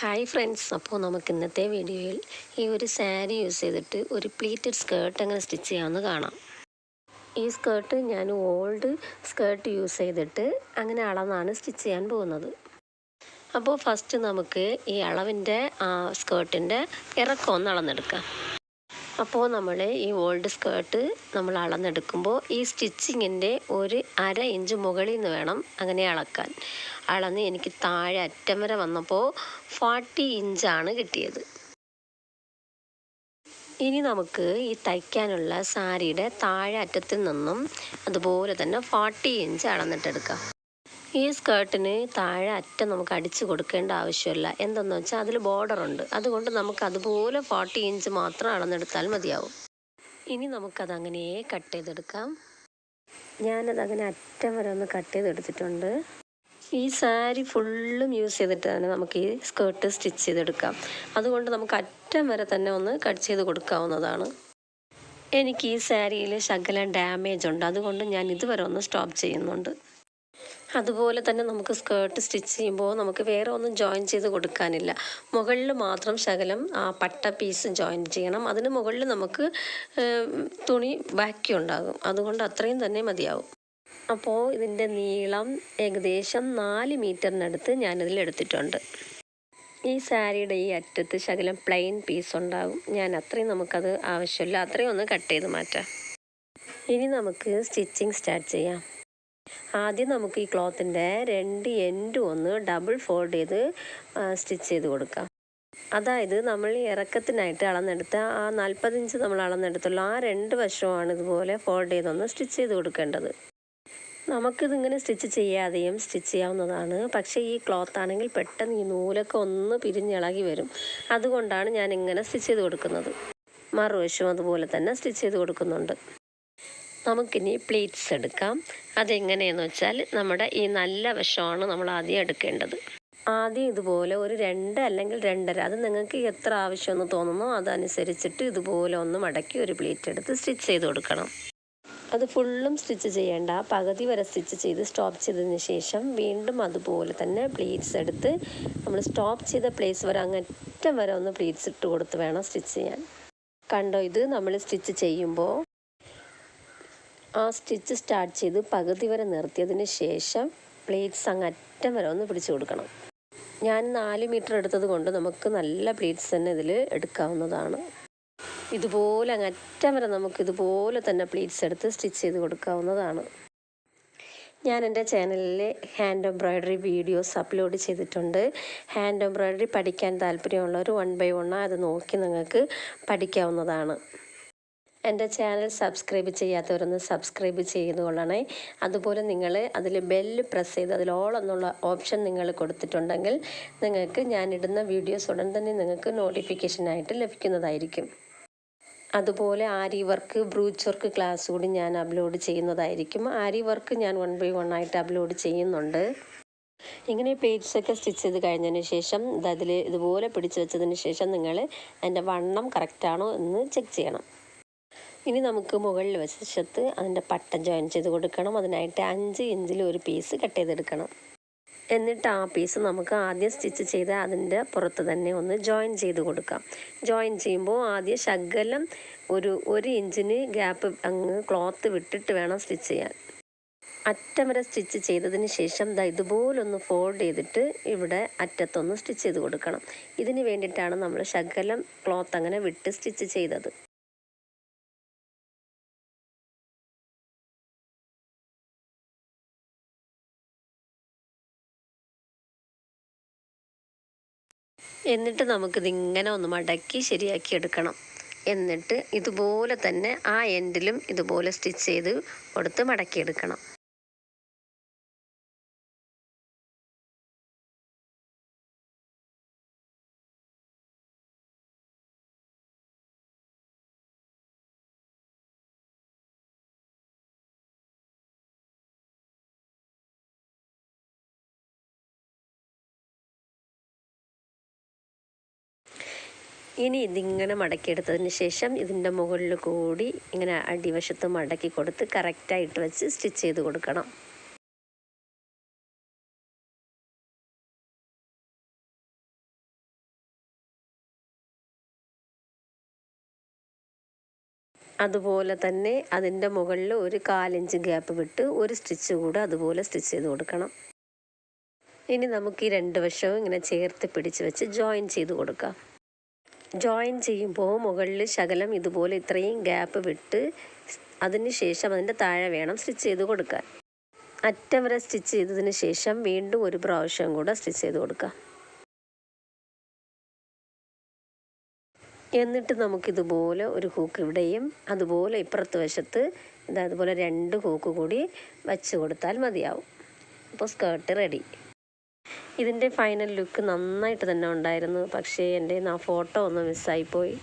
Hi friends, അപ്പോൾ നമുക്ക് ഇന്നത്തെ വീഡിയോയിൽ ഈ ഒരു സാരി യൂസ് ചെയ്തിട്ട് ഒരു പ്ലീറ്റഡ് സ്കേർട്ട് എങ്ങനെ സ്റ്റിച്ച് ചെയ്യാമെന്ന് കാണാം. ഈ സ്കേർട്ട് ഞാൻ ഓൾഡ് സ്കേർട്ട് യൂസ് ചെയ്തിട്ട് അങ്ങനെ അളന്നാണ് സ്റ്റിച്ച് ചെയ്യാൻ പോകുന്നത്. അപ്പോൾ ഫസ്റ്റ് നമുക്ക് ഈ അളവിൻ്റെ സ്കേർട്ടിൻ്റെ ഇറക്കം ഒന്ന് അളന്നെടുക്കാം. അപ്പോൾ നമ്മൾ ഈ ഓൾഡ് സ്കേർട്ട് നമ്മൾ അളന്നെടുക്കുമ്പോൾ ഈ സ്റ്റിച്ചിങ്ങിൻ്റെ ഒരു 1/2 ഇഞ്ച് മുകളിൽ നിന്ന് വേണം അങ്ങനെ അളക്കാൻ. അളന്ന് എനിക്ക് താഴെ അറ്റം വരെ വന്നപ്പോൾ 40 ഇഞ്ചാണ് കിട്ടിയത്. ഇനി നമുക്ക് ഈ തയ്ക്കാനുള്ള സാരിയുടെ താഴെ അറ്റത്തിൽ നിന്നും അതുപോലെ തന്നെ 40 ഇഞ്ച് അളന്നിട്ടെടുക്കാം. ഈ സ്കേർട്ടിന് താഴെ അറ്റം നമുക്ക് അടിച്ചു കൊടുക്കേണ്ട ആവശ്യമില്ല. എന്തെന്ന് വെച്ചാൽ അതിൽ ബോർഡറുണ്ട്. അതുകൊണ്ട് നമുക്ക് അതുപോലെ 40 ഇഞ്ച് മാത്രം അളന്നെടുത്താൽ മതിയാവും. ഇനി നമുക്കതങ്ങനെ കട്ട് ചെയ്തെടുക്കാം. ഞാനതങ്ങനെ അറ്റം വരെ ഒന്ന് കട്ട് ചെയ്തെടുത്തിട്ടുണ്ട്. ഈ സാരി ഫുള്ളും യൂസ് ചെയ്തിട്ട് തന്നെ നമുക്ക് ഈ സ്കേർട്ട് സ്റ്റിച്ച് ചെയ്തെടുക്കാം. അതുകൊണ്ട് നമുക്ക് അറ്റം വരെ തന്നെ ഒന്ന് കട്ട് ചെയ്ത് കൊടുക്കാവുന്നതാണ്. എനിക്ക് ഈ സാരിയിൽ ശകലം ഡാമേജ് ഉണ്ട്. അതുകൊണ്ട് ഞാൻ ഇതുവരെ ഒന്ന് സ്റ്റോപ്പ് ചെയ്യുന്നുണ്ട്. അതുപോലെ തന്നെ നമുക്ക് സ്കേർട്ട് സ്റ്റിച്ച് ചെയ്യുമ്പോൾ നമുക്ക് വേറെ ഒന്നും ജോയിൻ ചെയ്ത് കൊടുക്കാനില്ല. മുകളിൽ മാത്രം ശകലം പട്ട പീസ് ജോയിൻ ചെയ്യണം. അതിന് മുകളിൽ നമുക്ക് തുണി ബാക്കി ഉണ്ടാകും. അതുകൊണ്ട് അത്രയും തന്നെ മതിയാവും. അപ്പോൾ ഇതിൻ്റെ നീളം ഏകദേശം 4 മീറ്ററിനടുത്ത് ഞാനിതിൽ എടുത്തിട്ടുണ്ട്. ഈ സാരിയുടെ ഈ അറ്റത്ത് ശകലം പ്ലെയിൻ പീസ് ഉണ്ടാകും. ഞാൻ അത്രയും നമുക്കത് ആവശ്യമില്ല. അത്രയും ഒന്ന് കട്ട് ചെയ്ത് മാറ്റാം. ഇനി നമുക്ക് സ്റ്റിച്ചിങ് സ്റ്റാർട്ട് ചെയ്യാം. ആദ്യം നമുക്ക് ഈ ക്ലോത്തിൻ്റെ 2 എൻഡും ഒന്ന് ഡബിൾ ഫോൾഡ് ചെയ്ത് സ്റ്റിച്ച് ചെയ്ത് കൊടുക്കാം. അതായത് നമ്മൾ ഈ ഇറക്കത്തിനായിട്ട് അളന്നെടുത്ത 40 ഇഞ്ച് നമ്മൾ അളന്നെടുത്തുള്ളൂ. 2 വശമാണ് ഇതുപോലെ ഫോൾഡ് ചെയ്തൊന്ന് സ്റ്റിച്ച് ചെയ്ത് കൊടുക്കേണ്ടത്. നമുക്കിതിങ്ങനെ സ്റ്റിച്ച് ചെയ്യാതെയും സ്റ്റിച്ച് ചെയ്യാവുന്നതാണ്. പക്ഷേ ഈ ക്ലോത്ത് ആണെങ്കിൽ പെട്ടെന്ന് ഈ നൂലൊക്കെ ഒന്ന് പിരിഞ്ഞിളകി വരും. അതുകൊണ്ടാണ് ഞാൻ ഇങ്ങനെ സ്റ്റിച്ച് ചെയ്ത് കൊടുക്കുന്നത്. മറുവശവും അതുപോലെ തന്നെ സ്റ്റിച്ച് ചെയ്ത് കൊടുക്കുന്നുണ്ട്. നമുക്കിനി പ്ലീറ്റ്സ് എടുക്കാം. അതെങ്ങനെയെന്ന് വെച്ചാൽ നമ്മുടെ ഈ നല്ല വശമാണ് നമ്മൾ ആദ്യം എടുക്കേണ്ടത്. ആദ്യം ഇതുപോലെ ഒരു 2 അല്ലെങ്കിൽ 2.5, അത് നിങ്ങൾക്ക് എത്ര ആവശ്യമെന്ന് തോന്നുന്നോ അതനുസരിച്ചിട്ട് ഇതുപോലെ ഒന്ന് മടക്കി ഒരു പ്ലീറ്റ് എടുത്ത് സ്റ്റിച്ച് ചെയ്ത് കൊടുക്കണം. അത് ഫുള്ളും സ്റ്റിച്ച് ചെയ്യേണ്ട, പകുതി വരെ സ്റ്റിച്ച് ചെയ്ത് സ്റ്റോപ്പ് ചെയ്തതിന് ശേഷം വീണ്ടും അതുപോലെ തന്നെ പ്ലീറ്റ്സ് എടുത്ത് നമ്മൾ സ്റ്റോപ്പ് ചെയ്ത പ്ലേസ് വരെ അങ്ങറ്റം വരെ ഒന്ന് പ്ലീറ്റ്സ് ഇട്ട് കൊടുത്ത് വേണം സ്റ്റിച്ച് ചെയ്യാൻ. കണ്ടോ, ഇത് നമ്മൾ സ്റ്റിച്ച് ചെയ്യുമ്പോൾ സ്റ്റിച്ച് സ്റ്റാർട്ട് ചെയ്ത് പകുതി വരെ നിർത്തിയതിന് ശേഷം പ്ലീറ്റ്സ് അങ്ങറ്റം വരെ ഒന്ന് പിടിച്ചു കൊടുക്കണം. ഞാൻ 4 മീറ്റർ എടുത്തത് കൊണ്ട് നമുക്ക് നല്ല പ്ലീറ്റ്സ് തന്നെ ഇതിൽ എടുക്കാവുന്നതാണ്. ഇതുപോലെ അങ്ങറ്റം വരെ നമുക്ക് ഇതുപോലെ തന്നെ പ്ലീറ്റ്സ് എടുത്ത് സ്റ്റിച്ച് ചെയ്ത് കൊടുക്കാവുന്നതാണ്. ഞാൻ എൻ്റെ ചാനലിൽ ഹാൻഡ് എംബ്രോയ്ഡറി വീഡിയോസ് അപ്ലോഡ് ചെയ്തിട്ടുണ്ട്. ഹാൻഡ് എംബ്രോയ്ഡറി പഠിക്കാൻ താല്പര്യമുള്ളവർ 1 by 1 അത് നോക്കി നിങ്ങൾക്ക് പഠിക്കാവുന്നതാണ്. എൻ്റെ ചാനൽ സബ്സ്ക്രൈബ് ചെയ്യാത്തവരൊന്ന് സബ്സ്ക്രൈബ് ചെയ്ത് കൊള്ളണേ. അതുപോലെ നിങ്ങൾ അതിൽ ബെല്ല് പ്രസ് ചെയ്ത് അതിൽ ഓൾ എന്നുള്ള ഓപ്ഷൻ നിങ്ങൾ കൊടുത്തിട്ടുണ്ടെങ്കിൽ നിങ്ങൾക്ക് ഞാനിടുന്ന വീഡിയോസ് ഉടൻ തന്നെ നിങ്ങൾക്ക് നോട്ടിഫിക്കേഷനായിട്ട് ലഭിക്കുന്നതായിരിക്കും. അതുപോലെ ആരി വർക്ക്, ബ്രൂച്ച് വർക്ക് ക്ലാസ് കൂടി ഞാൻ അപ്ലോഡ് ചെയ്യുന്നതായിരിക്കും. ആരി വർക്ക് ഞാൻ 1 by 1 ആയിട്ട് അപ്ലോഡ് ചെയ്യുന്നുണ്ട്. ഇങ്ങനെ പ്ലേറ്റ്സൊക്കെ സ്റ്റിച്ച് ചെയ്ത് കഴിഞ്ഞതിന് ശേഷം അതിൽ ഇതുപോലെ പിടിച്ച് വെച്ചതിന് ശേഷം നിങ്ങൾ അതിൻ്റെ വണ്ണം കറക്റ്റാണോ എന്ന് ചെക്ക് ചെയ്യണം. ഇനി നമുക്ക് മുകളിൽ വശത്ത് അതിൻ്റെ പട്ട ജോയിൻ ചെയ്ത് കൊടുക്കണം. അതിനായിട്ട് 5 ഇഞ്ചിൽ ഒരു പീസ് കട്ട് ചെയ്തെടുക്കണം. എന്നിട്ട് ആ പീസ് നമുക്ക് ആദ്യം സ്റ്റിച്ച് ചെയ്ത് അതിൻ്റെ പുറത്ത് തന്നെ ഒന്ന് ജോയിൻ ചെയ്ത് കൊടുക്കാം. ജോയിൻ ചെയ്യുമ്പോൾ ആദ്യം ശകലം ഒരു ഇഞ്ചിന് ഗ്യാപ്പ് അങ്ങ് ക്ലോത്ത് വിട്ടിട്ട് വേണം സ്റ്റിച്ച് ചെയ്യാൻ. അറ്റം വരെ സ്റ്റിച്ച് ചെയ്തതിന് ശേഷം ഇതുപോലൊന്ന് ഫോൾഡ് ചെയ്തിട്ട് ഇവിടെ അറ്റത്തൊന്ന് സ്റ്റിച്ച് ചെയ്ത് കൊടുക്കണം. ഇതിന് വേണ്ടിയിട്ടാണ് നമ്മൾ ശകലം ക്ലോത്ത് അങ്ങനെ വിട്ട് സ്റ്റിച്ച് ചെയ്തത്. എന്നിട്ട് നമുക്കിതിങ്ങനെ ഒന്ന് മടക്കി ശരിയാക്കി എടുക്കണം. എന്നിട്ട് ഇതുപോലെ തന്നെ ആ എൻഡിലും ഇതുപോലെ സ്റ്റിച്ച് ചെയ്ത് കൊടുത്ത് മടക്കിയെടുക്കണം. ഇനി ഇതിങ്ങനെ മടക്കിയെടുത്തതിന് ശേഷം ഇതിൻ്റെ മുകളിൽ കൂടി ഇങ്ങനെ അടിവശത്ത് മടക്കി കൊടുത്ത് കറക്റ്റായിട്ട് വെച്ച് സ്റ്റിച്ച് ചെയ്ത് കൊടുക്കണം. അതുപോലെ തന്നെ അതിൻ്റെ മുകളിൽ ഒരു 1/4 ഇഞ്ച് ഗ്യാപ്പ് വിട്ട് ഒരു സ്റ്റിച്ച് കൂടെ അതുപോലെ സ്റ്റിച്ച് ചെയ്ത് കൊടുക്കണം. ഇനി നമുക്ക് ഈ 2 വശവും ഇങ്ങനെ ചേർത്ത് പിടിച്ച് വെച്ച് ജോയിൻ ചെയ്ത് കൊടുക്കാം. ജോയിൻ ചെയ്യുമ്പോൾ മുകളിൽ ശകലം ഇതുപോലെ ഇത്രയും ഗ്യാപ്പ് വിട്ട് അതിന് ശേഷം അതിൻ്റെ താഴെ വേണം സ്റ്റിച്ച് ചെയ്ത് കൊടുക്കാൻ. അറ്റം വരെ സ്റ്റിച്ച് ചെയ്തതിന് ശേഷം വീണ്ടും ഒരു പ്രാവശ്യം കൂടെ സ്റ്റിച്ച് ചെയ്ത് കൊടുക്കാം. എന്നിട്ട് നമുക്കിതുപോലെ ഒരു ഹൂക്ക് ഇവിടെയും അതുപോലെ ഇപ്പുറത്ത് വശത്ത് അതുപോലെ 2 ഹൂക്ക് കൂടി വച്ച് കൊടുത്താൽ മതിയാവും. അപ്പോൾ സ്കേർട്ട് റെഡി. ഇതിൻ്റെ ഫൈനൽ ലുക്ക് നന്നായിട്ട് തന്നെ ഉണ്ടായിരുന്നു. പക്ഷേ എൻ്റെ ഫോട്ടോ ഒന്ന് മിസ്സായിപ്പോയി.